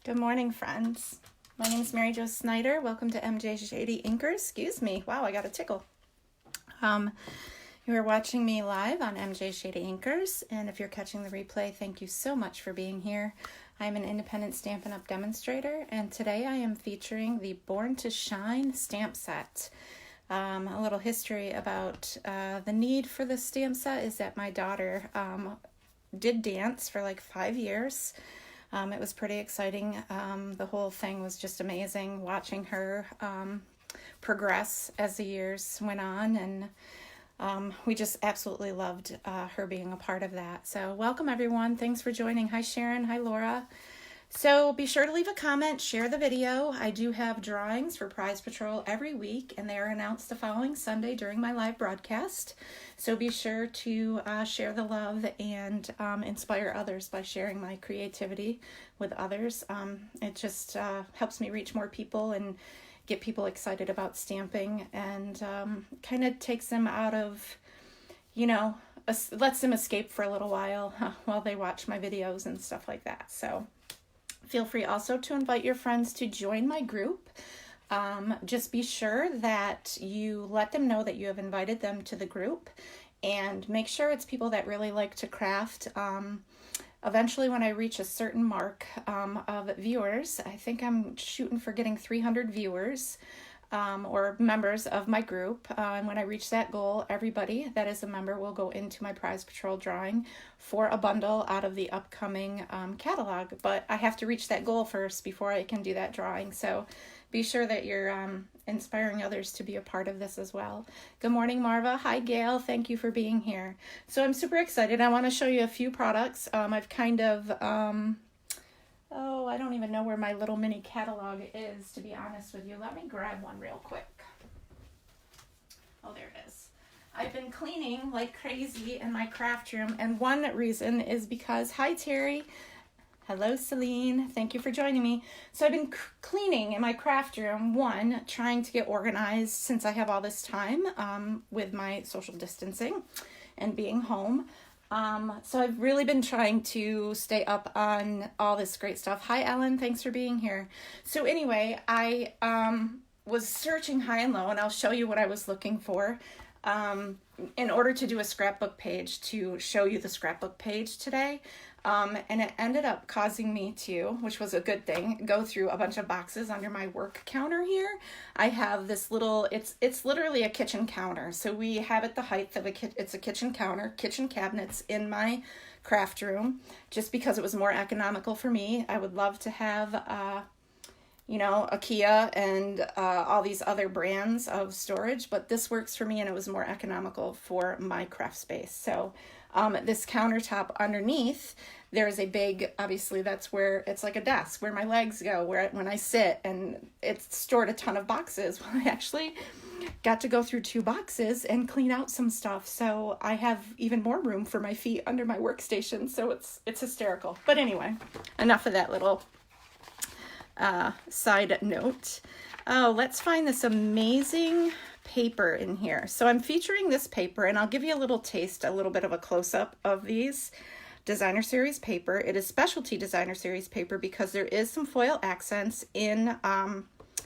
Good morning, friends. My name is Mary Jo Snyder. Welcome to MJ Shady Inkers. Excuse me. Wow, I got a tickle. You are watching me live on MJ Shady Inkers, and if you're catching the replay, thank you so much for being here. I'm an independent Stampin' Up! Demonstrator, and today I am featuring the Born to Shine stamp set. A little history about the need for this stamp set is that my daughter did dance for like 5 years. It was pretty exciting. The whole thing was just amazing, watching her progress as the years went on, and we just absolutely loved her being a part of that. So welcome, everyone. Thanks for joining. Hi, Sharon. Hi, Laura. So be sure to leave a comment, share the video. I do have drawings for Prize Patrol every week, and they are announced the following Sunday during my live broadcast. So be sure to share the love and inspire others by sharing my creativity with others. It just helps me reach more people and get people excited about stamping, and kind of takes them out of, lets them escape for a little while while they watch my videos and stuff like that. So feel free also to invite your friends to join my group. Just be sure that you let them know that you have invited them to the group, and make sure it's people that really like to craft. Eventually, when I reach a certain mark of viewers, I think I'm shooting for getting 300 viewers or members of my group. And when I reach that goal, everybody that is a member will go into my Prize Patrol drawing for a bundle out of the upcoming catalog. But I have to reach that goal first before I can do that drawing. So be sure that you're inspiring others to be a part of this as well. Good morning, Marva. Hi, Gail. Thank you for being here. So I'm super excited. I want to show you a few products. I've kind of... I don't even know where my little mini catalog is, to be honest with you. Let me grab one real quick. Oh, there it is. I've been cleaning like crazy in my craft room, and one reason is because, hi, Terry. Hello, Celine. Thank you for joining me. So I've been cleaning in my craft room, trying to get organized since I have all this time with my social distancing and being home. So I've really been trying to stay up on all this great stuff. Hi, Ellen. Thanks for being here. So anyway, I was searching high and low, and I'll show you what I was looking for in order to do a scrapbook page, to show you the scrapbook page today. And it ended up causing me to, which was a good thing, go through a bunch of boxes under my work counter here. I have this little, it's literally a kitchen counter. So we have it the height of it's a kitchen counter, kitchen cabinets in my craft room, just because it was more economical for me. I would love to have, IKEA and all these other brands of storage, but this works for me, and it was more economical for my craft space. So this countertop underneath, there's a big, obviously that's where it's like a desk where my legs go, when I sit, and it's stored a ton of boxes. Well, I actually got to go through 2 boxes and clean out some stuff, so I have even more room for my feet under my workstation. So it's hysterical. But anyway, enough of that little side note. Oh, let's find this amazing paper in here. So I'm featuring this paper, and I'll give you a little taste, a little bit of a close-up of these designer series paper. It is specialty designer series paper because there is some foil accents in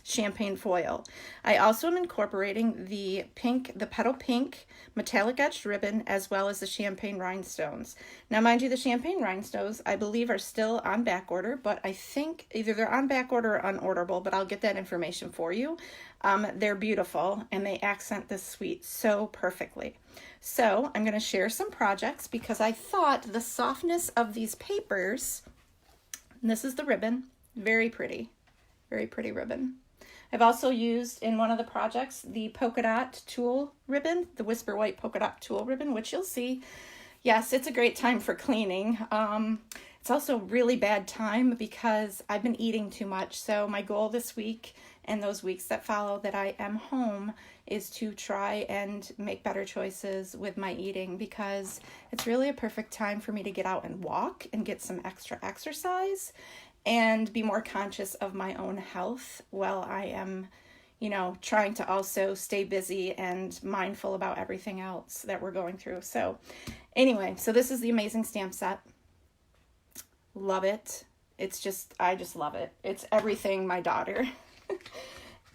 champagne foil. I also am incorporating the petal pink metallic edged ribbon, as well as the champagne rhinestones. Now, mind you, the champagne rhinestones, I believe, are still on back order, but I think either they're on back order or unorderable, but I'll get that information for you. They're beautiful, and they accent this suite so perfectly. So I'm going to share some projects because I thought the softness of these papers, and this is the ribbon, very pretty ribbon. I've also used in one of the projects the polka dot tulle ribbon, the Whisper White polka dot tulle ribbon, which you'll see. Yes, it's a great time for cleaning. It's also a really bad time because I've been eating too much. So my goal this week and those weeks that follow that I am home is to try and make better choices with my eating, because it's really a perfect time for me to get out and walk and get some extra exercise and be more conscious of my own health while I am, trying to also stay busy and mindful about everything else that we're going through. So anyway, so this is the amazing stamp set. Love it. It's just, I just love it. It's everything my daughter.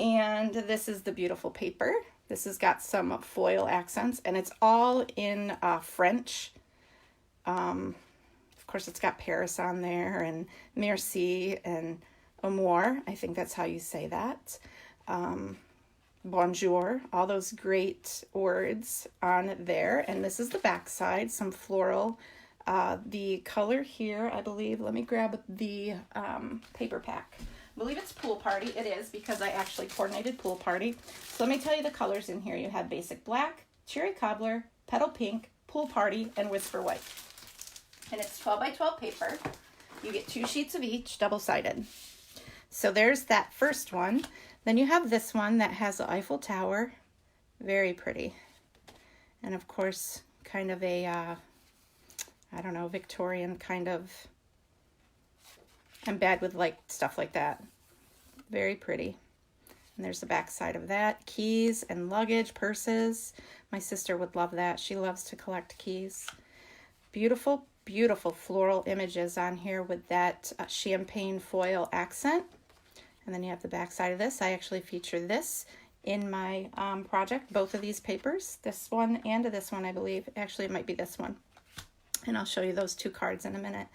And this is the beautiful paper. This has got some foil accents, and it's all in French. Of course, it's got Paris on there, and merci, and amour. I think that's how you say that. Bonjour, all those great words on there. And this is the back side, some floral. The color here, I believe, let me grab the paper pack. I believe it's Pool Party. It is, because I actually coordinated Pool Party. So let me tell you the colors in here. You have Basic Black, Cherry Cobbler, Petal Pink, Pool Party, and Whisper White. And it's 12 by 12 paper. You get 2 sheets of each, double-sided. So there's that first one. Then you have this one that has the Eiffel Tower. Very pretty. And of course, kind of a, I don't know, Victorian kind of. I'm bad with like stuff like that. Very pretty. And there's the back side of that. Keys and luggage, purses. My sister would love that. She loves to collect keys. Beautiful, beautiful floral images on here with that champagne foil accent. And then you have the back side of this. I actually feature this in my project, both of these papers. This one and this one, I believe. Actually, it might be this one. And I'll show you those 2 cards in a minute.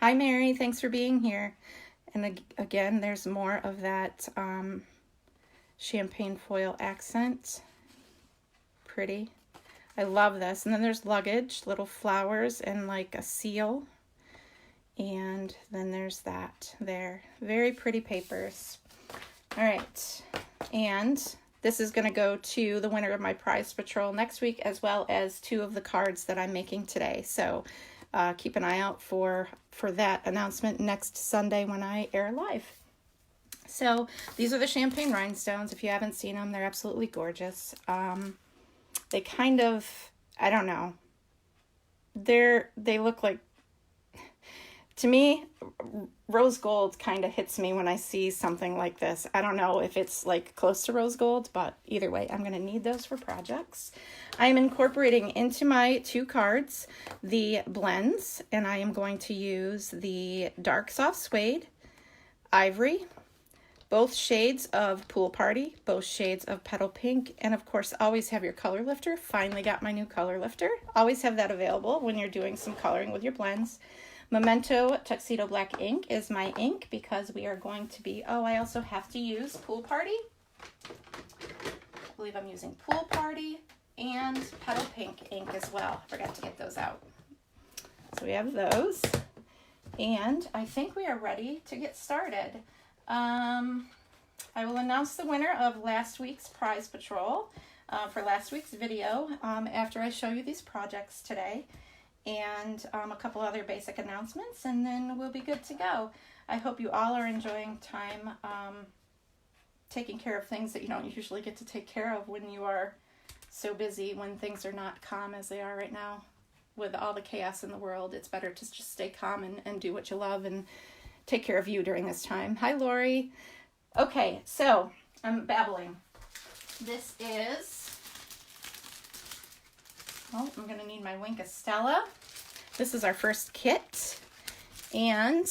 Hi, Mary. Thanks for being here. And again, there's more of that champagne foil accent. Pretty. I love this. And then there's luggage, little flowers, and like a seal. And then there's that there. Very pretty papers. All right. And this is going to go to the winner of my prize patrol next week, as well as 2 of the cards that I'm making today. So keep an eye out for that announcement next Sunday when I air live. So these are the champagne rhinestones. If you haven't seen them, they're absolutely gorgeous. They kind of, I don't know. They look like, to me, rose gold kind of hits me when I see something like this. I don't know if it's like close to rose gold, but either way, I'm going to need those for projects. I am incorporating into my 2 cards the blends, and I am going to use the dark soft suede, ivory, both shades of Pool Party, both shades of Petal Pink, and of course, always have your color lifter. Finally got my new color lifter. Always have that available when you're doing some coloring with your blends. Memento Tuxedo Black ink is my ink, because we are going to be, I also have to use Pool Party. I believe I'm using Pool Party and Petal Pink ink as well. I forgot to get those out. So we have those. And I think we are ready to get started. I will announce the winner of last week's prize patrol for last week's video after I show you these projects today. And a couple other basic announcements, and then we'll be good to go. I hope you all are enjoying time taking care of things that you don't usually get to take care of when you are so busy, when things are not calm as they are right now. With all the chaos in the world, it's better to just stay calm and do what you love and take care of you during this time. Hi, Lori. Okay, so I'm babbling. This is... Oh, I'm going to need my Wink Estella. This is our first kit. And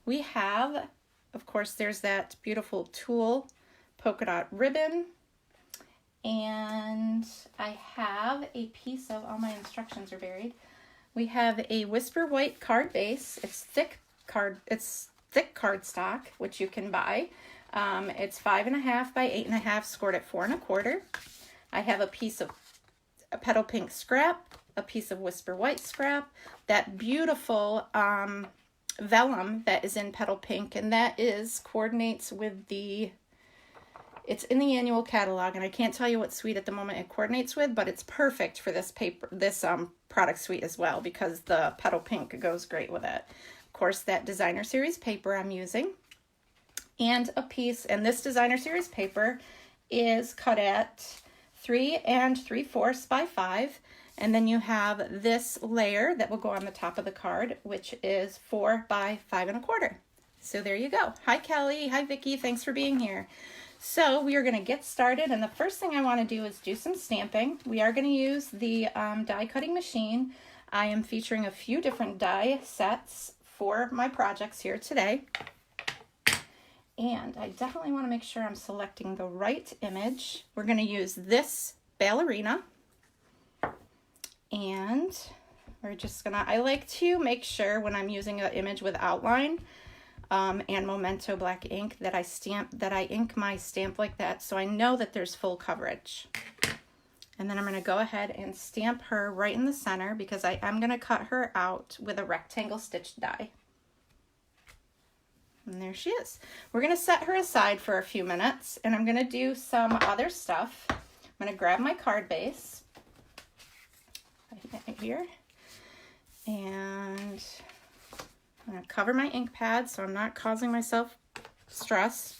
we have, of course, there's that beautiful tulle polka dot ribbon. And I have a piece of, all my instructions are buried. We have a Whisper White card base. It's thick cardstock, which you can buy. It's 5.5 by 8.5, scored at 4 1/4. I have a piece of a Petal Pink scrap, a piece of Whisper White scrap, that beautiful vellum that is in Petal Pink, and that coordinates with it's in the annual catalog, and I can't tell you what suite at the moment it coordinates with, but it's perfect for this product suite as well, because the Petal Pink goes great with it. Of course, that designer series paper I'm using, and a piece, and this designer series paper is cut at 3 3/4 by 5, and then you have this layer that will go on the top of the card, which is 4 by 5 1/4. So there you go. Hi, Kelly. Hi, Vicki. Thanks for being here. So we are going to get started, and the first thing I want to do is do some stamping. We are going to use the die cutting machine. I am featuring a few different die sets for my projects here today. And I definitely want to make sure I'm selecting the right image. We're going to use this ballerina. And we're just gonna, I like to make sure when I'm using an image with outline and Memento black ink that I ink my stamp like that so I know that there's full coverage. And then I'm gonna go ahead and stamp her right in the center because I'm gonna cut her out with a rectangle stitch die. And there she is. We're gonna set her aside for a few minutes and I'm gonna do some other stuff. I'm gonna grab my card base right here and I'm gonna cover my ink pad so I'm not causing myself stress.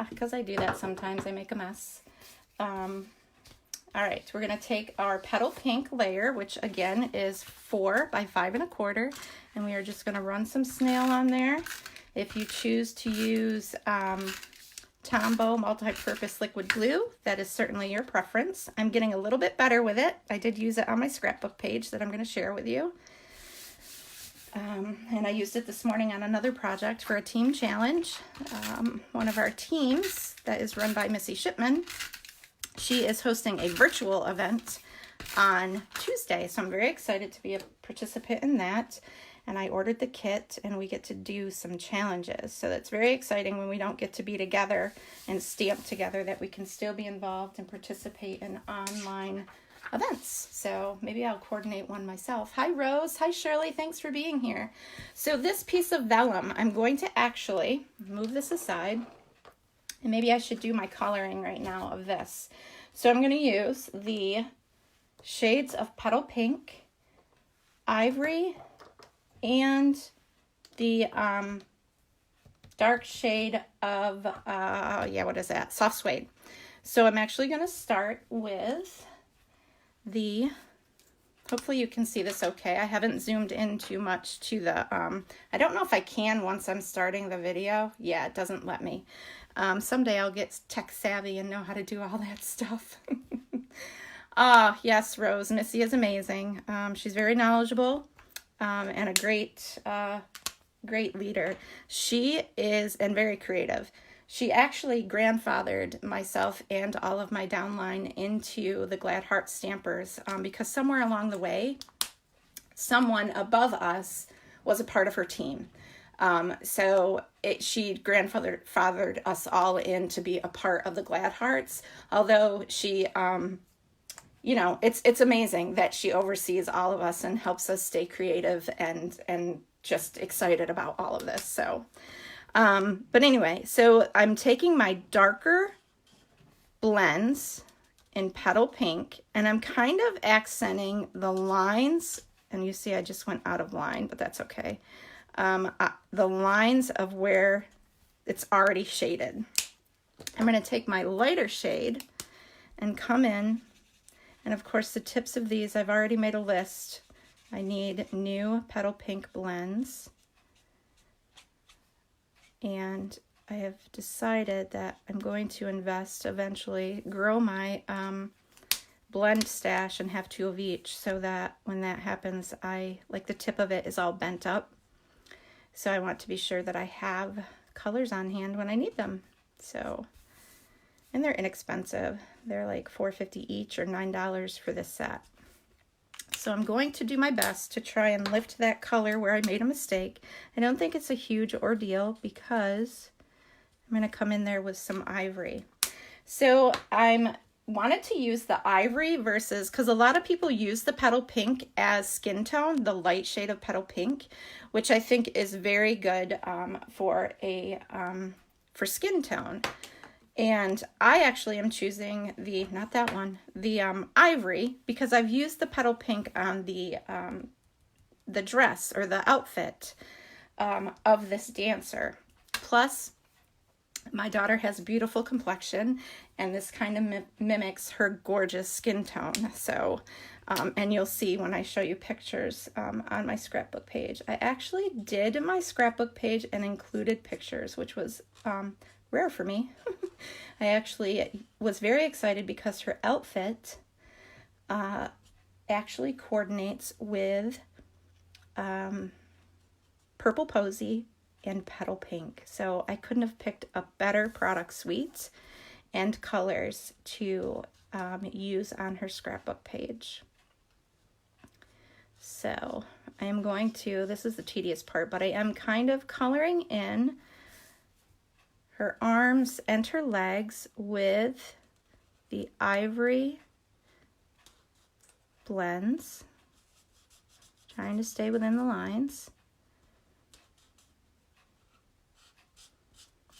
Because I do that sometimes, I make a mess. All right, we're gonna take our petal pink layer, which again is 4 by 5 1/4, and we are just gonna run some snail on there. If you choose to use Tombow multi-purpose liquid glue, that is certainly your preference. I'm getting a little bit better with it. I did use it on my scrapbook page that I'm going to share with you. And I used it this morning on another project for a team challenge. One of our teams that is run by Missy Shipman, she is hosting a virtual event on Tuesday. So I'm very excited to be a participant in that. And I ordered the kit and we get to do some challenges. So that's very exciting when we don't get to be together and stamp together, that we can still be involved and participate in online events. So maybe I'll coordinate one myself. Hi Rose, hi Shirley, thanks for being here. So this piece of vellum, I'm going to actually move this aside and maybe I should do my coloring right now of this. So I'm going to use the shades of Petal Pink, Ivory, and the dark shade of, what is that? Soft Suede. So I'm actually going to start with the, hopefully you can see this okay. I haven't zoomed in too much to the, I don't know if I can once I'm starting the video. Yeah, it doesn't let me. Someday I'll get tech savvy and know how to do all that stuff. Yes, Rose, Missy is amazing. She's very knowledgeable. And a great leader. She is, and very creative. She actually grandfathered myself and all of my downline into the Glad Heart stampers because somewhere along the way, someone above us was a part of her team. She grandfathered us all in to be a part of the Glad Hearts, although she, you know, it's amazing that she oversees all of us and helps us stay creative and just excited about all of this. So, but anyway, so I'm taking my darker blends in Petal Pink and I'm kind of accenting the lines. And you see, I just went out of line, but that's okay. The lines of where it's already shaded. I'm going to take my lighter shade and come in. And of course, the tips of these, I've already made a list. I need new Petal Pink blends. And I have decided that I'm going to invest, eventually grow my blend stash and have 2 of each so that when that happens, like the tip of it is all bent up. So I want to be sure that I have colors on hand when I need them. So, and they're inexpensive. They're like $4.50 each or $9 for this set. So I'm going to do my best to try and lift that color where I made a mistake. I don't think it's a huge ordeal because I'm going to come in there with some ivory. So I wanted to use the ivory versus, because a lot of people use the Petal Pink as skin tone, the light shade of Petal Pink, which I think is very good for skin tone. And I actually am choosing the, not that one, the ivory, because I've used the Petal Pink on the dress or the outfit of this dancer. Plus, my daughter has a beautiful complexion, and this kind of mimics her gorgeous skin tone. So, and you'll see when I show you pictures on my scrapbook page. I actually did my scrapbook page and included pictures, which was rare for me. I actually was very excited because her outfit actually coordinates with Purple Posy and Petal Pink. So I couldn't have picked a better product suite and colors to use on her scrapbook page. So I am going to, this is the tedious part, but I am kind of coloring in her arms and her legs with the ivory blends, trying to stay within the lines.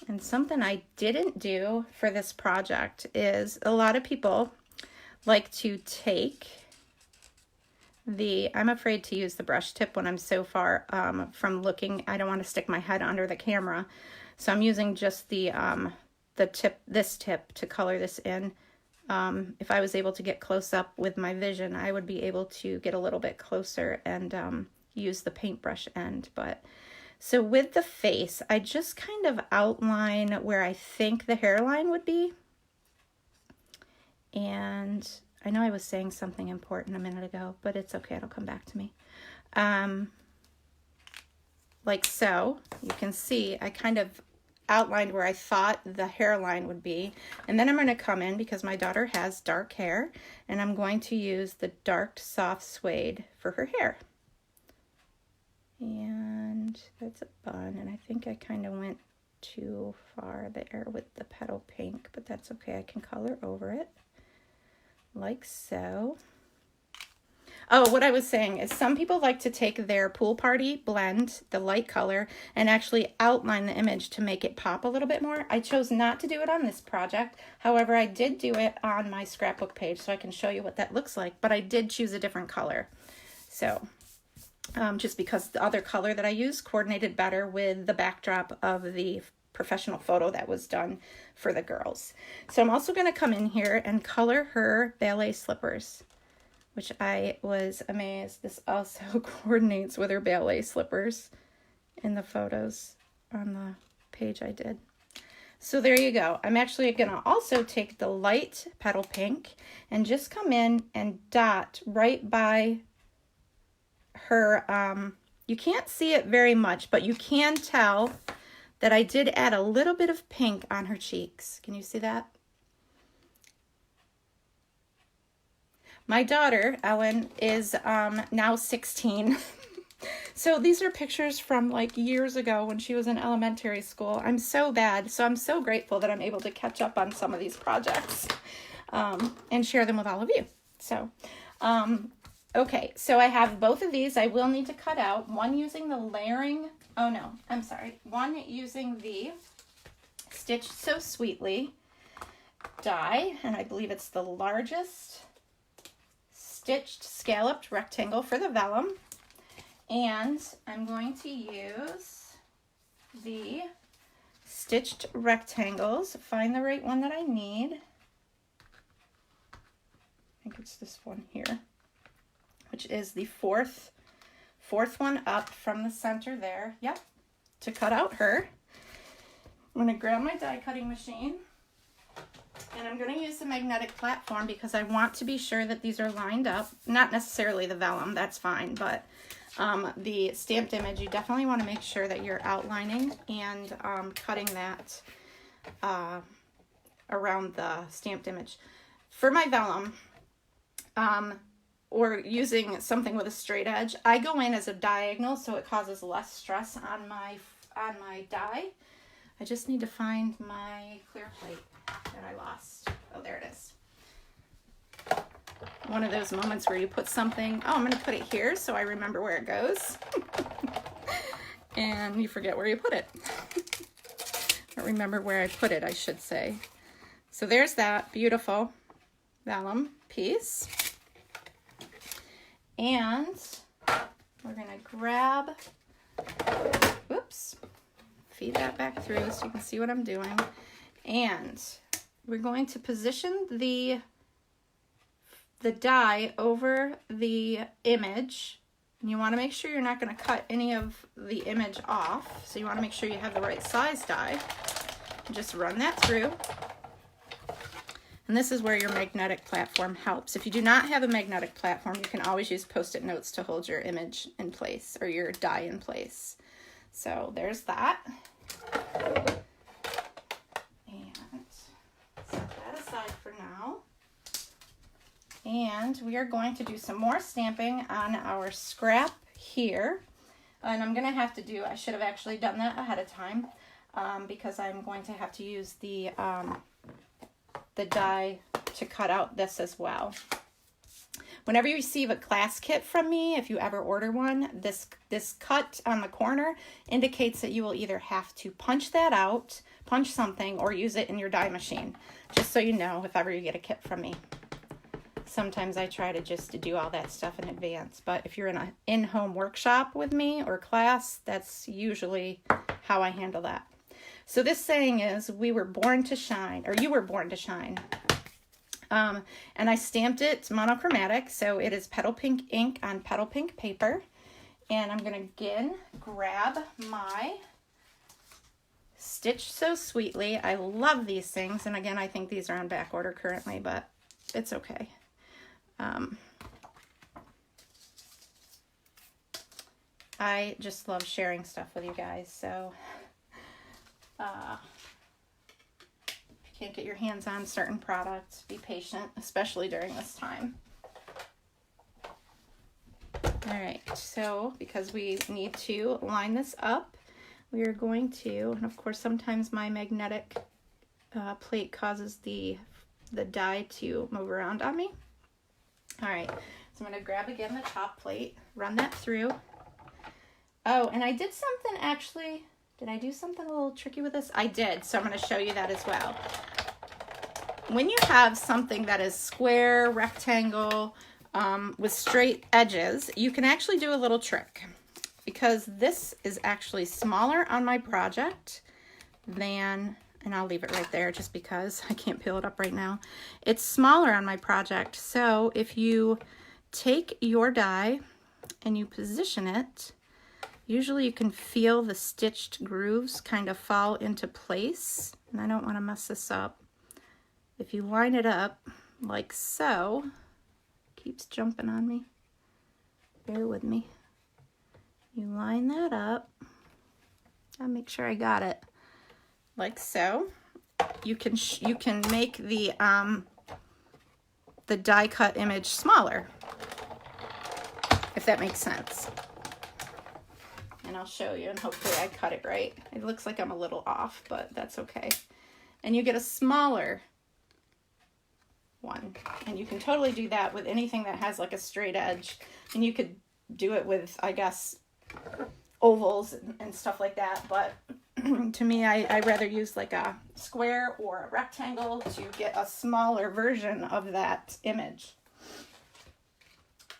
And something I didn't do for this project is a lot of people like to take I'm afraid to use the brush tip when I'm so far from looking. I don't want to stick my head under the camera. So I'm using just the tip, this tip, to color this in. If I was able to get close up with my vision, I would be able to get a little bit closer and use the paintbrush end. But so with the face, I just kind of outline where I think the hairline would be. And I know I was saying something important a minute ago, but it's okay, it'll come back to me. Like so, you can see I kind of outlined where I thought the hairline would be. And then I'm going to come in, because my daughter has dark hair, and I'm going to use the dark soft suede for her hair. And that's a bun, and I think I kind of went too far there with the petal pink, but that's okay, I can color over it. Like so. Oh, what I was saying is some people like to take their pool party blend, the light color, and actually outline the image to make it pop a little bit more. I chose not to do it on this project. However, I did do it on my scrapbook page, so I can show you what that looks like, but I did choose a different color. So just because the other color that I used coordinated better with the backdrop of the professional photo that was done for the girls. So I'm also going to come in here and color her ballet slippers, which I was amazed. This also coordinates with her ballet slippers in the photos on the page I did. So there you go. I'm actually going to also take the light petal pink and just come in and dot right by her. You can't see it very much, but you can tell that I did add a little bit of pink on her cheeks. Can you see that? My daughter, Ellen, is now 16. So these are pictures from like years ago when she was in elementary school. I'm so bad. So I'm so grateful that I'm able to catch up on some of these projects and share them with all of you. So, okay, so I have both of these. I will need to cut out, one using the layering. Oh no, I'm sorry. One using the Stitch So Sweetly die, and I believe it's the largest stitched scalloped rectangle for the vellum. And I'm going to use the stitched rectangles, find the right one that I need. I think it's this one here, which is the fourth one up from the center there. Yep, to cut out her. I'm going to grab my die cutting machine, and I'm going to use the magnetic platform because I want to be sure that these are lined up. Not necessarily the vellum, that's fine, but the stamped image, you definitely want to make sure that you're outlining and cutting that around the stamped image. For my vellum, or using something with a straight edge, I go in as a diagonal so it causes less stress on my die. I just need to find my clear plate that I lost. Oh, there it is. One of those moments where you put something, oh, I'm going to put it here so I remember where it goes. And you forget where you put it. I don't remember where I put it, I should say. So there's that beautiful vellum piece. And we're going to grab, whoops, feed that back through so you can see what I'm doing. And we're going to position the die over the image. And you want to make sure you're not going to cut any of the image off. So you want to make sure you have the right size die. Just run that through. And this is where your magnetic platform helps. If you do not have a magnetic platform, you can always use Post-it notes to hold your image in place or your die in place. So there's that. And set that aside for now. And we are going to do some more stamping on our scrap here. And I'm going to have to do, I should have actually done that ahead of time because I'm going to have to use the die to cut out this as well. Whenever you receive a class kit from me, if you ever order one, this cut on the corner indicates that you will either have to punch that out, punch something, or use it in your die machine. Just so you know, if ever you get a kit from me. Sometimes I try to just do all that stuff in advance, but if you're in an in-home workshop with me or class, that's usually how I handle that. So this saying is, we were born to shine, or you were born to shine. And I stamped it monochromatic, so it is petal pink ink on petal pink paper. And I'm going to again grab my Stitch So Sweetly. I love these things, and again, I think these are on back order currently, but it's okay. I just love sharing stuff with you guys, so if you can't get your hands on certain products, be patient, especially during this time. Alright, so because we need to line this up, we are going to, and of course sometimes my magnetic plate causes the die to move around on me. Alright, so I'm going to grab again the top plate, run that through. Oh, and I did something actually, did I do something a little tricky with this? I did, so I'm going to show you that as well. When you have something that is square, rectangle, with straight edges, you can actually do a little trick. Because this is actually smaller on my project than, and I'll leave it right there just because I can't peel it up right now. It's smaller on my project, so if you take your die and you position it, usually you can feel the stitched grooves kind of fall into place, and I don't want to mess this up. If you line it up like so, keeps jumping on me, bear with me. You line that up, I'll make sure I got it, like so. You can make the die cut image smaller, if that makes sense. And I'll show you, and hopefully I cut it right. It looks like I'm a little off, but that's okay. And you get a smaller one, and you can totally do that with anything that has like a straight edge, and you could do it with, I guess, ovals and stuff like that, but to me, I rather use like a square or a rectangle to get a smaller version of that image.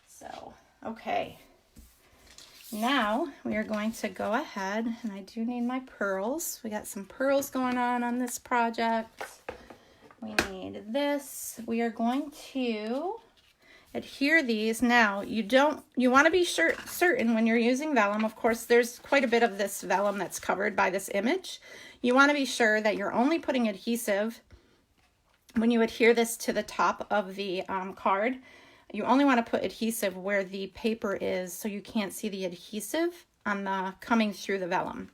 So, okay. Now we are going to go ahead, and I do need my pearls. We got some pearls going on this project. We need this. We are going to adhere these. Now, you want to be certain when you're using vellum. Of course, there's quite a bit of this vellum that's covered by this image. You want to be sure that you're only putting adhesive when you adhere this to the top of the card. You only want to put adhesive where the paper is, so you can't see the adhesive on the coming through the vellum.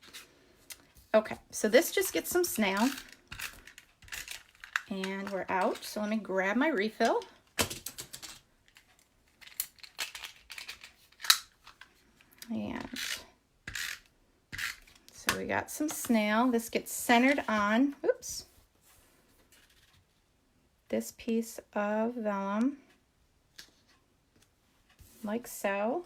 Okay, so this just gets some snail. And we're out, so let me grab my refill. And so we got some snail. This gets centered on, oops, this piece of vellum, like so.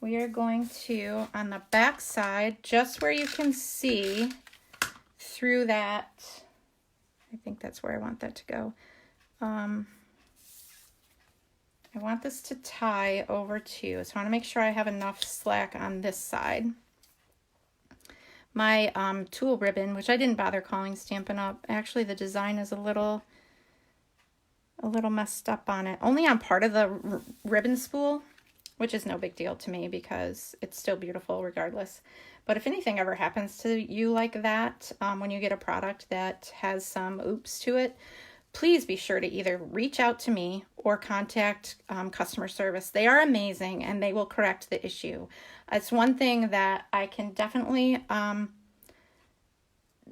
We are going to, on the back side, just where you can see through that, I think that's where I want that to go. I want this to tie over to, so I want to make sure I have enough slack on this side. My tulle ribbon, which I didn't bother calling Stampin' Up, actually the design is a little messed up on it. Only on part of the ribbon spool, which is no big deal to me because it's still beautiful regardless. But if anything ever happens to you like that, when you get a product that has some oops to it, please be sure to either reach out to me or contact customer service. They are amazing and they will correct the issue. It's one thing that I can definitely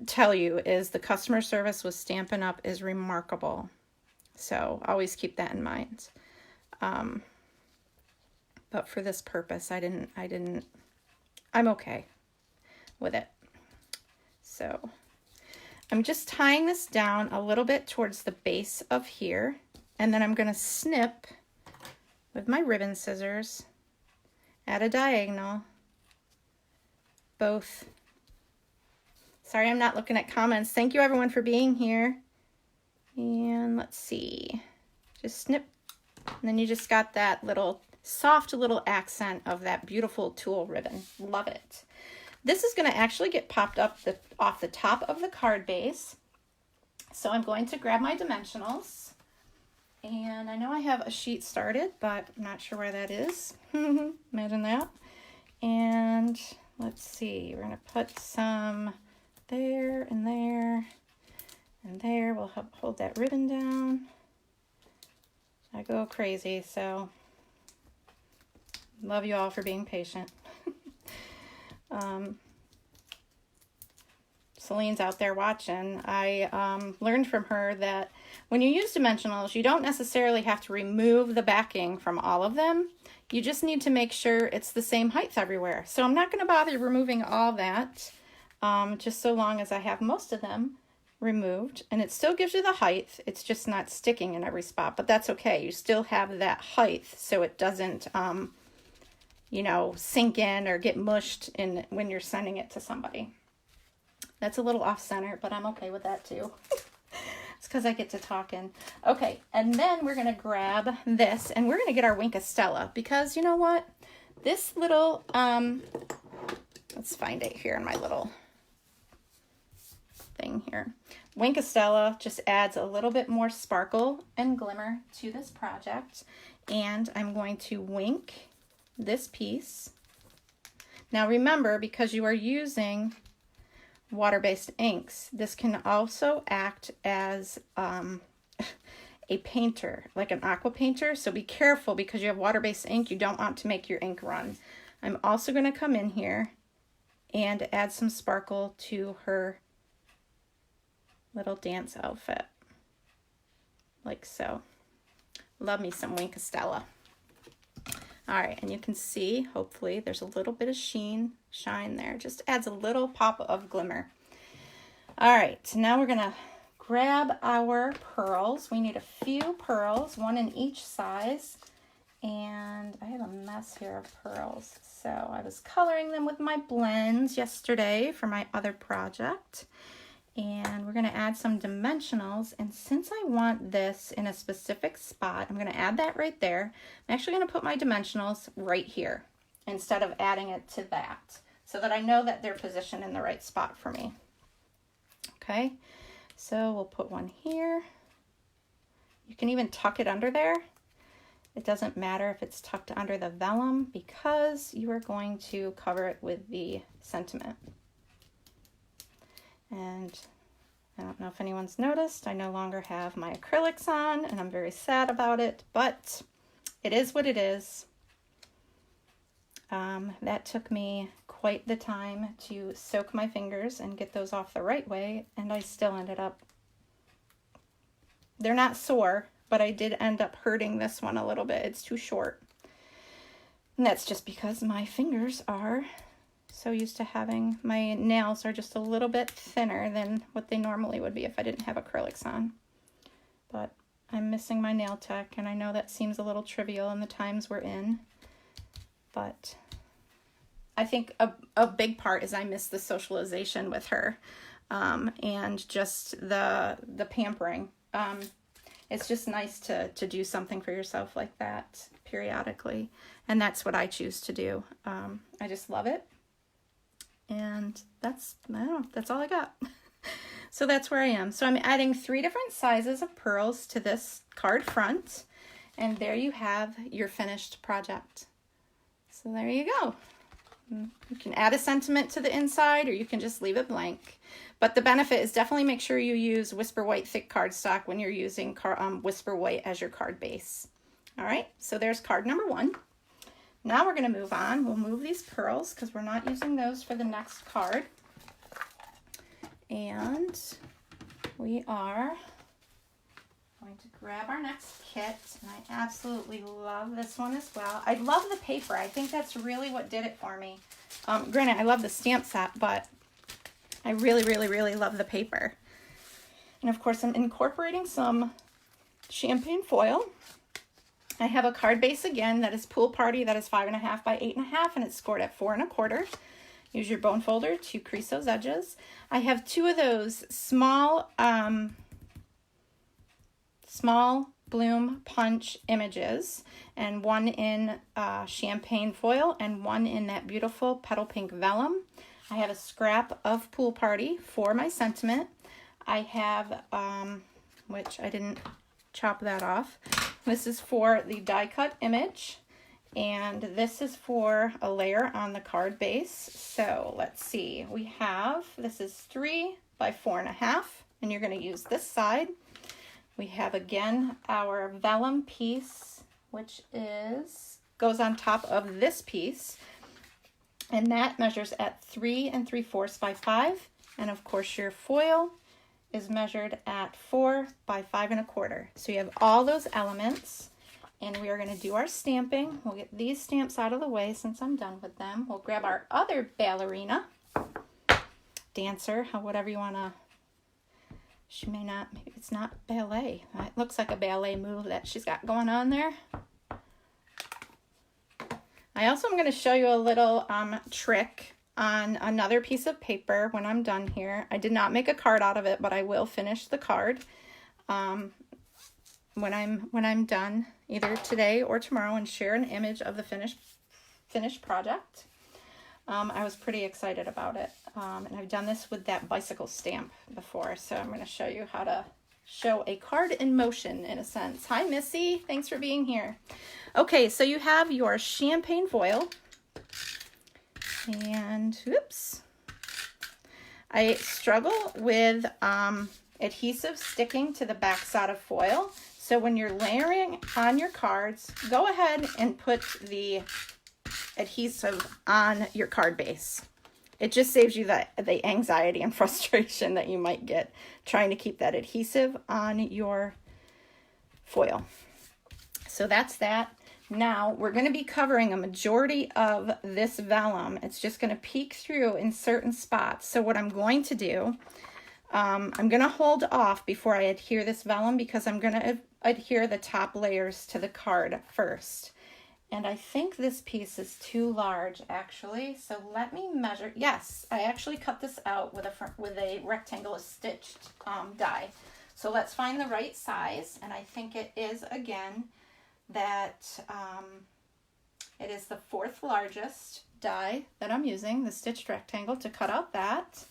tell you is the customer service with Stampin' Up! Is remarkable. So always keep that in mind. But for this purpose, I'm okay with it. So I'm just tying this down a little bit towards the base of here, and then I'm going to snip with my ribbon scissors at a diagonal both. Sorry, I'm not looking at comments. Thank you everyone for being here. And let's see, just snip, and then you just got that little soft little accent of that beautiful tulle ribbon. Love it. This is going to actually get popped up off the top of the card base. So I'm going to grab my dimensionals, and I know I have a sheet started, but I'm not sure where that is. Imagine that. And let's see, we're going to put some there and there and there. We'll help hold that ribbon down. I go crazy, so love you all for being patient. Celine's out there watching. I learned from her that when you use dimensionals, you don't necessarily have to remove the backing from all of them. You just need to make sure it's the same height everywhere. So I'm not going to bother removing all that, just so long as I have most of them removed. And it still gives you the height. It's just not sticking in every spot, but that's okay. You still have that height so it doesn't, you know, sink in or get mushed in when you're sending it to somebody. That's a little off center, but I'm okay with that too. It's because I get to talking. Okay, and then we're going to grab this, and we're going to get our Wink of Stella, because you know what? This little, let's find it here in my little thing here. Wink of Stella just adds a little bit more sparkle and glimmer to this project, and I'm going to wink this piece. Now remember, because you are using water-based inks, this can also act as a painter, like an aqua painter. So be careful, because you have water-based ink, you don't want to make your ink run. I'm also going to come in here and add some sparkle to her little dance outfit, like so. Love me some Wink of Stella. All right, and you can see, hopefully, there's a little bit of shine there. Just adds a little pop of glimmer. All right, so now we're gonna grab our pearls. We need a few pearls, one in each size. And I have a mess here of pearls. So I was coloring them with my blends yesterday for my other project. And we're gonna add some dimensionals, and since I want this in a specific spot, I'm gonna add that right there. I'm actually gonna put my dimensionals right here instead of adding it to that, so that I know that they're positioned in the right spot for me. Okay, so we'll put one here. You can even tuck it under there. It doesn't matter if it's tucked under the vellum, because you are going to cover it with the sentiment. And I don't know if anyone's noticed, I no longer have my acrylics on, and I'm very sad about it, but it is what it is. That took me quite the time to soak my fingers and get those off the right way, and I still ended up, they're not sore, but I did end up hurting this one a little bit. It's too short. And that's just because my fingers are so used to having, my nails are just a little bit thinner than what they normally would be if I didn't have acrylics on. But I'm missing my nail tech, and I know that seems a little trivial in the times we're in, but I think a big part is I miss the socialization with her, and just the pampering. It's just nice to do something for yourself like that periodically, and that's what I choose to do. I just love it. And that's all I got. So that's where I am. So I'm adding 3 different sizes of pearls to this card front. And there you have your finished project. So there you go. You can add a sentiment to the inside, or you can just leave it blank. But the benefit is definitely make sure you use Whisper White thick cardstock when you're using Whisper White as your card base. All right, so there's card number 1. Now we're going to move on. We'll move these pearls because we're not using those for the next card. And we are going to grab our next kit. And I absolutely love this one as well. I love the paper. I think that's really what did it for me. Granted, I love the stamp set, but I really, really, really love the paper. And of course, I'm incorporating some champagne foil. I have a card base again that is Pool Party, that is 5.5 by 8.5, and it's scored at 4 1/4. Use your bone folder to crease those edges. I have 2 of those small bloom punch images, and one in champagne foil and one in that beautiful petal pink vellum. I have a scrap of Pool Party for my sentiment. I have, which I didn't chop that off. This is for the die cut image, and this is for a layer on the card base. So let's see, we have, this is 3 by 4.5, and you're going to use this side. We have again our vellum piece, which goes on top of this piece, and that measures at 3 3/4 by 5, and of course your foil is measured at 4 by 5 1/4. So you have all those elements, and we are going to do our stamping. We'll get these stamps out of the way since I'm done with them. We'll grab our other ballerina, dancer, whatever you want to, she may not, maybe it's not ballet. It looks like a ballet move that she's got going on there. I also am going to show you a little trick on another piece of paper when I'm done here. I did not make a card out of it, but I will finish the card when I'm done, either today or tomorrow, and share an image of the finished project. I was pretty excited about it, and I've done this with that bicycle stamp before, so I'm going to show you how to show a card in motion, in a sense. Hi, Missy. Thanks for being here. Okay, so you have your champagne foil. And, oops, I struggle with adhesive sticking to the back side of foil. So when you're layering on your cards, go ahead and put the adhesive on your card base. It just saves you the anxiety and frustration that you might get trying to keep that adhesive on your foil. So that's that. Now we're going to be covering a majority of this vellum. It's just going to peek through in certain spots. So what I'm going to do, I'm going to hold off before I adhere this vellum because I'm going to adhere the top layers to the card first. And I think this piece is too large, actually. So let me measure. Yes, I actually cut this out with a rectangle stitched die. So let's find the right size. And I think it is, again, that it is the 4th largest die that I'm using, the stitched rectangle, to cut out that.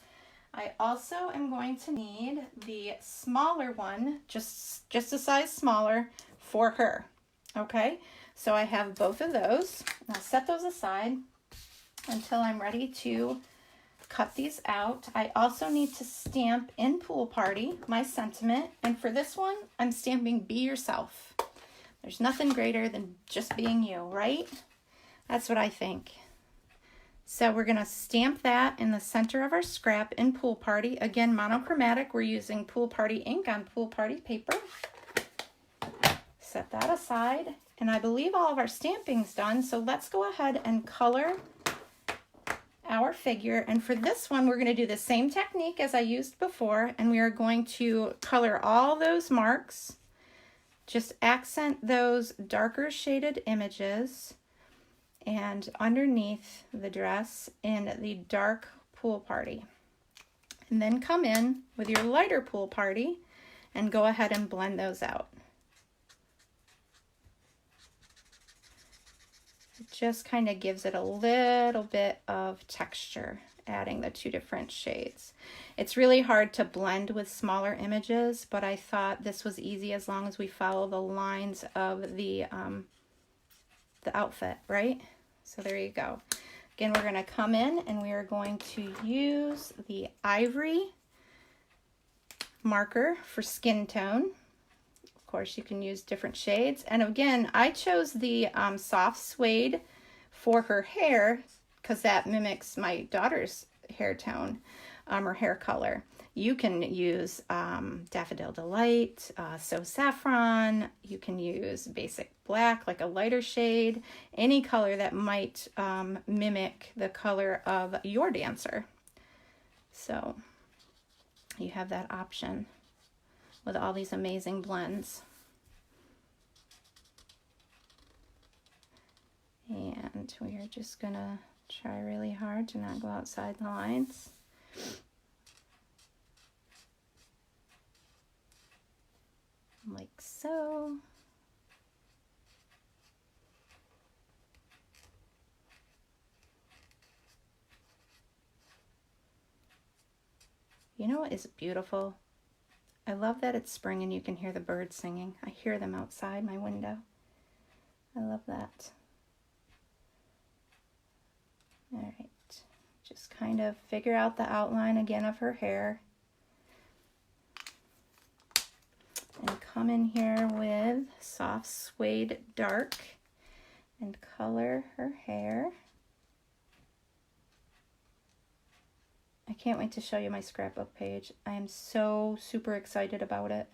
I also am going to need the smaller one, just a size smaller, for her. Okay, so I have both of those. I'll set those aside until I'm ready to cut these out. I also need to stamp in Pool Party my sentiment, and for this one, I'm stamping Be Yourself. There's nothing greater than just being you, right? That's what I think. So we're going to stamp that in the center of our scrap in Pool Party. Again, monochromatic. We're using Pool Party ink on Pool Party paper. Set that aside. And I believe all of our stamping's done. So let's go ahead and color our figure. And for this one, we're going to do the same technique as I used before. And we are going to color all those marks. Just accent those darker shaded images and underneath the dress in the dark Pool Party. And then come in with your lighter Pool Party and go ahead and blend those out. It just kind of gives it a little bit of texture, adding the 2 different shades. It's really hard to blend with smaller images, but I thought this was easy as long as we follow the lines of the outfit, right? So there you go. Again, we're going to come in and we are going to use the ivory marker for skin tone. Of course, you can use different shades. And again, I chose the soft suede for her hair, because that mimics my daughter's hair tone, or hair color, you can use Daffodil Delight, So Saffron. You can use basic black, like a lighter shade, any color that might mimic the color of your dancer. So you have that option with all these amazing blends. And we are just gonna try really hard to not go outside the lines. Like so. You know what is beautiful? I love that it's spring and you can hear the birds singing. I hear them outside my window. I love that. All right, just kind of figure out the outline again of her hair. And come in here with soft suede dark and color her hair. I can't wait to show you my scrapbook page. I am so super excited about it.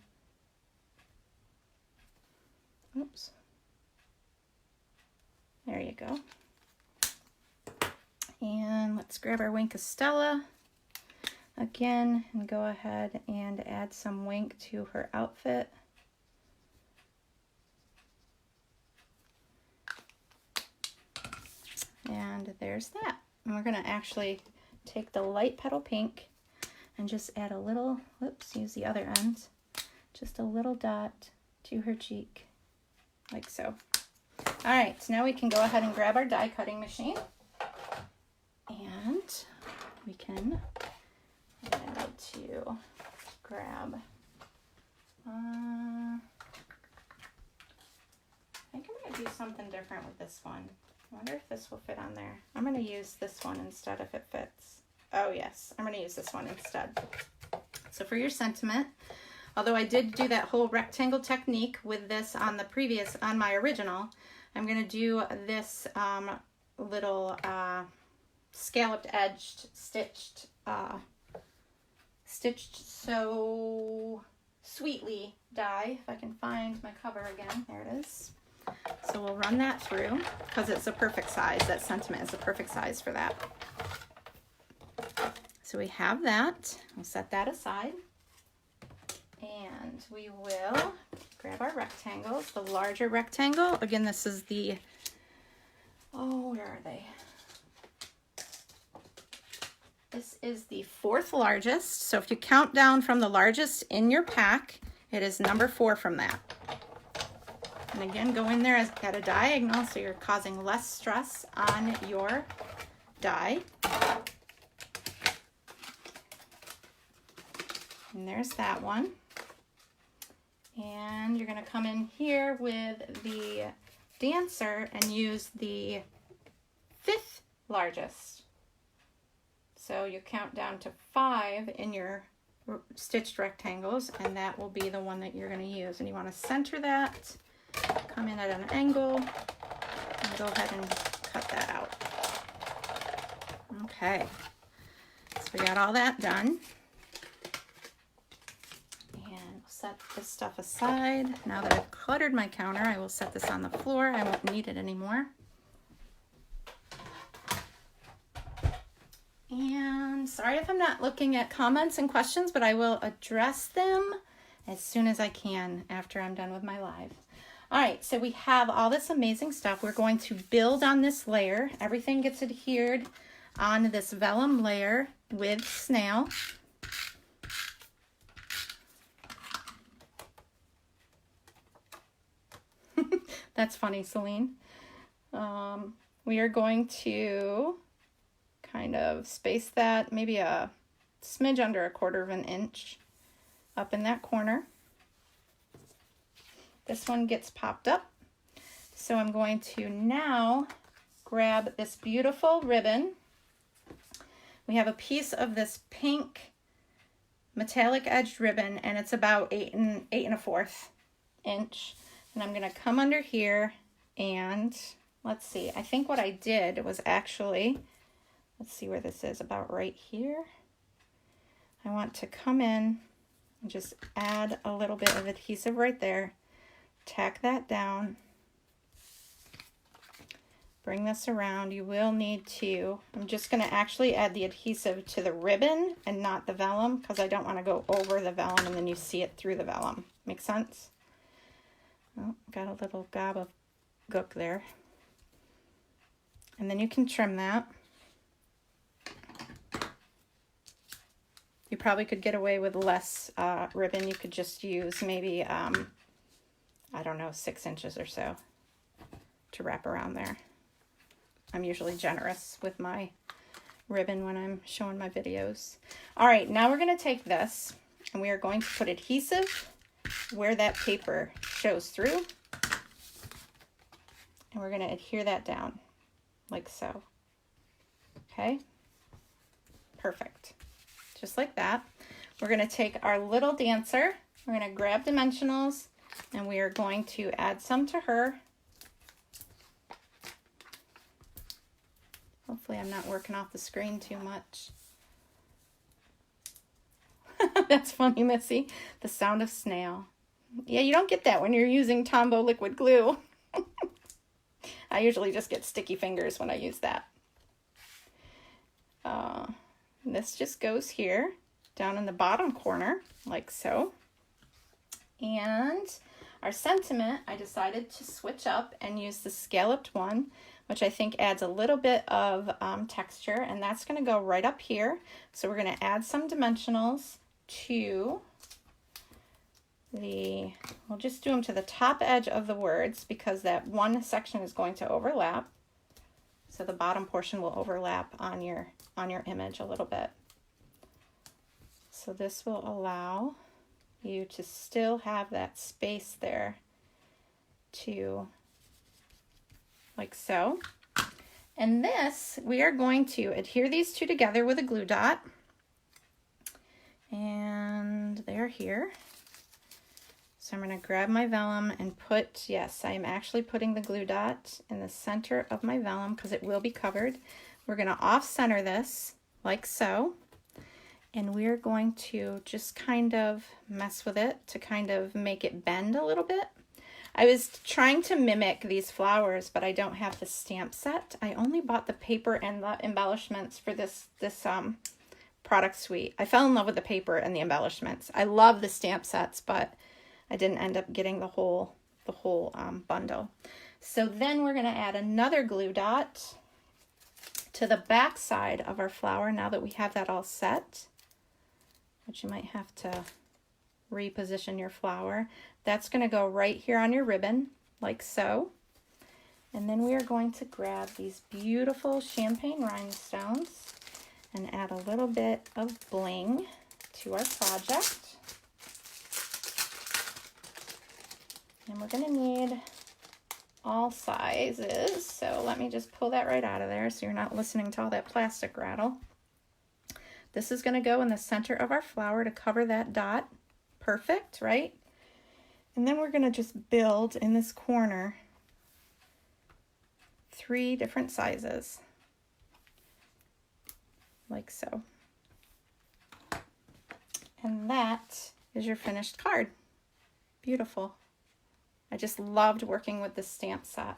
Oops. There you go. And let's grab our Wink of Stella again and go ahead and add some wink to her outfit. And there's that. And we're going to actually take the light petal pink and just add a little, whoops, use the other end, just a little dot to her cheek, like so. All right, so now we can go ahead and grab our die cutting machine. And we can, I'm going to need to grab, I think I'm going to do something different with this one. I wonder if this will fit on there. I'm going to use this one instead if it fits. Oh yes, I'm going to use this one instead. So for your sentiment, although I did do that whole rectangle technique with this on the previous, on my original, I'm going to do this little scalloped edged stitched so sweetly die. If I can find my cover again, there it is. So we'll run that through because it's a perfect size. That sentiment is a perfect size for that. So we have that. We'll set that aside. And we will grab our rectangles, the larger rectangle. Again, this is the, oh, where are they? This is the 4th largest. So if you count down from the largest in your pack, it is number 4 from that. And again, go in there at a diagonal so you're causing less stress on your die. And there's that one. And you're going to come in here with the dancer and use the 5th largest. So you count down to 5 in your stitched rectangles, and that will be the one that you're going to use. And you want to center that, come in at an angle, and go ahead and cut that out. Okay, so we got all that done. Set this stuff aside. Now that I've cluttered my counter, I will set this on the floor. I won't need it anymore. And sorry if I'm not looking at comments and questions, but I will address them as soon as I can after I'm done with my live. All right, so we have all this amazing stuff. We're going to build on this layer. Everything gets adhered on this vellum layer with snail. That's funny, Celine. We are going to kind of space that maybe a smidge under 1/4 of an inch up in that corner. This one gets popped up. So I'm going to now grab this beautiful ribbon. We have a piece of this pink metallic edged ribbon, and it's about 8 1/4 inch. And I'm going to come under here and let's see, I think what I did was actually, let's see where this is, about right here. I want to come in and just add a little bit of adhesive right there, tack that down, bring this around. You will need to, I'm just going to actually add the adhesive to the ribbon and not the vellum, because I don't want to go over the vellum and then you see it through the vellum. Make sense? Oh, got a little gob of gook there. And then you can trim that. You probably could get away with less ribbon. You could just use maybe, I don't know, 6 inches or so to wrap around there. I'm usually generous with my ribbon when I'm showing my videos. All right, now we're going to take this and we are going to put adhesive where that paper shows through. And we're going to adhere that down like so. Okay, perfect. Just like that. We're going to take our little dancer, we're going to grab dimensionals, and we are going to add some to her. Hopefully I'm not working off the screen too much. That's funny, Missy. The sound of snail. Yeah, you don't get that when you're using Tombow liquid glue. I usually just get sticky fingers when I use that. This just goes here, down in the bottom corner, like so. And our sentiment, I decided to switch up and use the scalloped one, which I think adds a little bit of texture, and that's going to go right up here. So we're going to add some dimensionals to the, we'll just do them to the top edge of the words because that one section is going to overlap. So the bottom portion will overlap on your image a little bit. So this will allow you to still have that space there to, like so. And this, we are going to adhere these two together with a glue dot. And they're here. So I'm going to grab my vellum and put, yes, I am actually putting the glue dot in the center of my vellum because it will be covered. We're going to off-center this like so. And we're going to just kind of mess with it to kind of make it bend a little bit. I was trying to mimic these flowers, but I don't have the stamp set. I only bought the paper and the embellishments for this product suite. I fell in love with the paper and the embellishments. I love the stamp sets, but I didn't end up getting the whole bundle. So then we're going to add another glue dot to the back side of our flower now that we have that all set, which you might have to reposition your flower. That's going to go right here on your ribbon, like so. And then we are going to grab these beautiful champagne rhinestones and add a little bit of bling to our project. And we're going to need all sizes. So let me just pull that right out of there so you're not listening to all that plastic rattle. This is going to go in the center of our flower to cover that dot. Perfect, right? And then we're going to just build in this corner 3 different sizes, like so. And that is your finished card. Beautiful. I just loved working with this stamp set.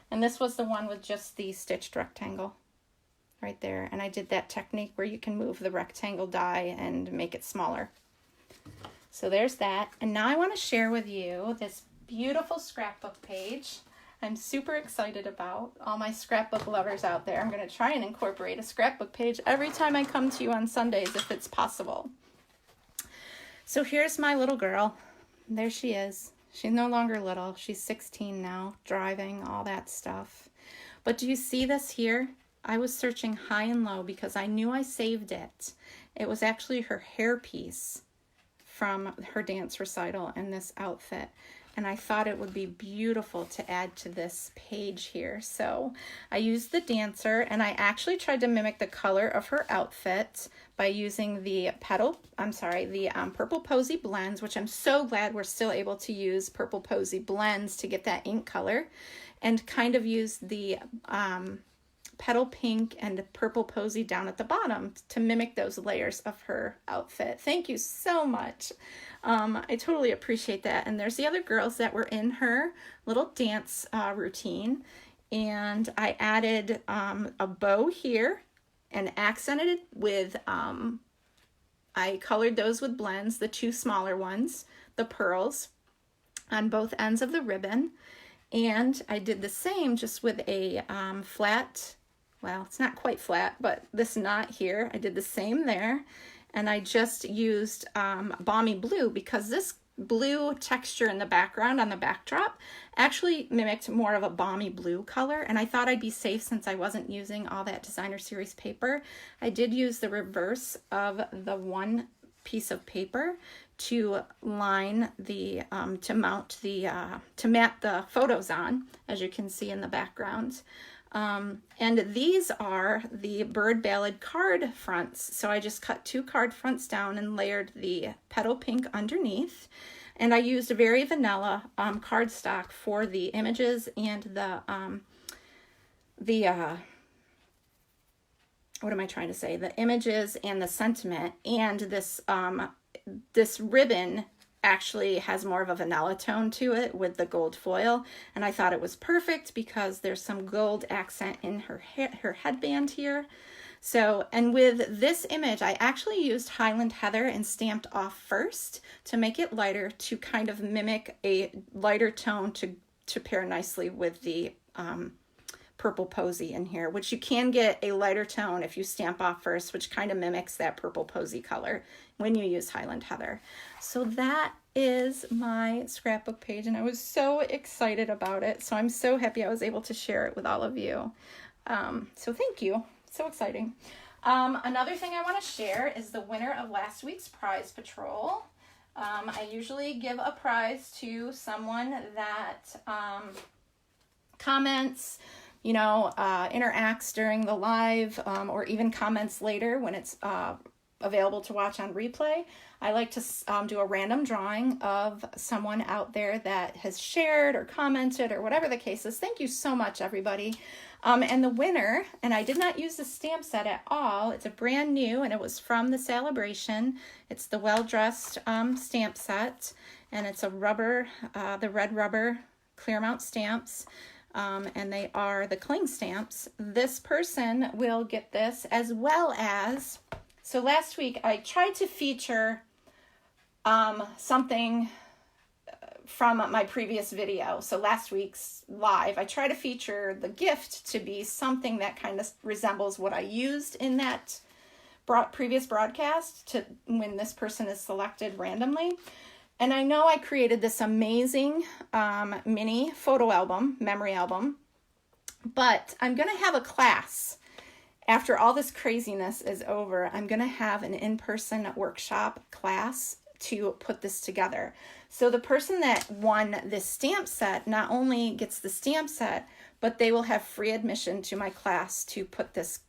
And this was the one with just the stitched rectangle right there. And I did that technique where you can move the rectangle die and make it smaller. So there's that. And now I want to share with you this beautiful scrapbook page I'm super excited about. All my scrapbook lovers out there, I'm going to try and incorporate a scrapbook page every time I come to you on Sundays if it's possible. So here's my little girl. There she is. She's no longer little. She's 16 now, driving, all that stuff. But do you see this here? I was searching high and low because I knew I saved it. It was actually her hairpiece from her dance recital and this outfit. And I thought it would be beautiful to add to this page here. So I used the dancer, and I actually tried to mimic the color of her outfit by using the Purple Posy blends, which I'm so glad we're still able to use Purple Posy blends to get that ink color. and kind of used the petal pink and purple posy down at the bottom to mimic those layers of her outfit. Thank you so much. I totally appreciate that. And there's the other girls that were in her little dance routine. And I added a bow here and accented it with, I colored those with blends, the two smaller ones, the pearls on both ends of the ribbon. And I did the same just with a flat, well, it's not quite flat, but this knot here, I did the same there. And I just used balmy blue because this blue texture in the background on the backdrop actually mimicked more of a balmy blue color, and I thought I'd be safe since I wasn't using all that designer series paper. I did use the reverse of the one piece of paper to line the to mount the to mat the photos on, as you can see in the background. And these are the Bird Ballad card fronts. So I just cut 2 card fronts down and layered the petal pink underneath. And I used a very vanilla cardstock for the images and the what am I trying to say? The images and the sentiment. And this ribbon actually has more of a vanilla tone to it with the gold foil, and I thought it was perfect because there's some gold accent in her headband here. So, and with this image, I actually used Highland Heather and stamped off first to make it lighter, to kind of mimic a lighter tone to pair nicely with the purple posy in here, which you can get a lighter tone if you stamp off first, which kind of mimics that purple posy color when you use Highland Heather. So that is my scrapbook page, and I was so excited about it. So I'm so happy I was able to share it with all of you. So thank you. So exciting. Another thing I want to share is the winner of last week's prize patrol. I usually give a prize to someone that comments, you know, interacts during the live, or even comments later when it's available to watch on replay. I like to do a random drawing of someone out there that has shared or commented or whatever the case is. Thank you so much, everybody. And the winner, and I did not use the stamp set at all. It's a brand new, and it was from the celebration. It's the Well Dressed stamp set, and it's a rubber, the red rubber Clearmount stamps. And they are the cling stamps. This person will get this, as well as, so last week I tried to feature something from my previous video. So last week's live, I try to feature the gift to be something that kind of resembles what I used in that previous broadcast to when this person is selected randomly. And I know I created this amazing mini photo album, memory album, but I'm going to have a class. After all this craziness is over, I'm going to have an in-person workshop class to put this together. So the person that won this stamp set not only gets the stamp set, but they will have free admission to my class to put this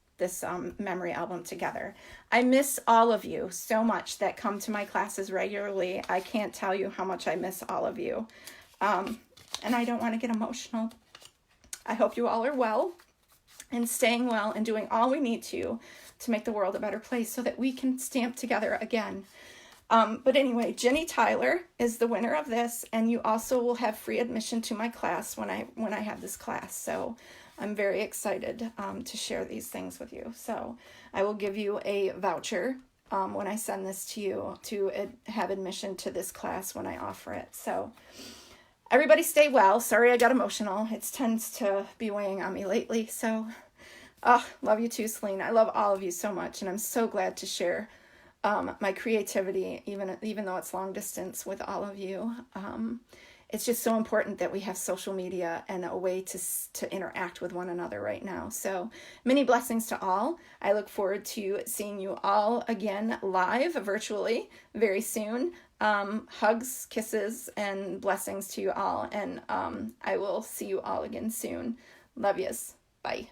memory album together. I miss all of you so much that come to my classes regularly. I can't tell you how much I miss all of you. And I don't want to get emotional. I hope you all are well and staying well and doing all we need to make the world a better place so that we can stamp together again. But anyway, Jenny Tyler is the winner of this, and you also will have free admission to my class when I have this class. So I'm very excited to share these things with you. So I will give you a voucher when I send this to you to have admission to this class when I offer it. So everybody stay well. Sorry I got emotional. It tends to be weighing on me lately. So love you too, Celine. I love all of you so much, and I'm so glad to share my creativity, even though it's long distance, with all of you. It's just so important that we have social media and a way to interact with one another right now. So many blessings to all. I look forward to seeing you all again live virtually very soon. Hugs, kisses, and blessings to you all. And I will see you all again soon. Love yous. Bye.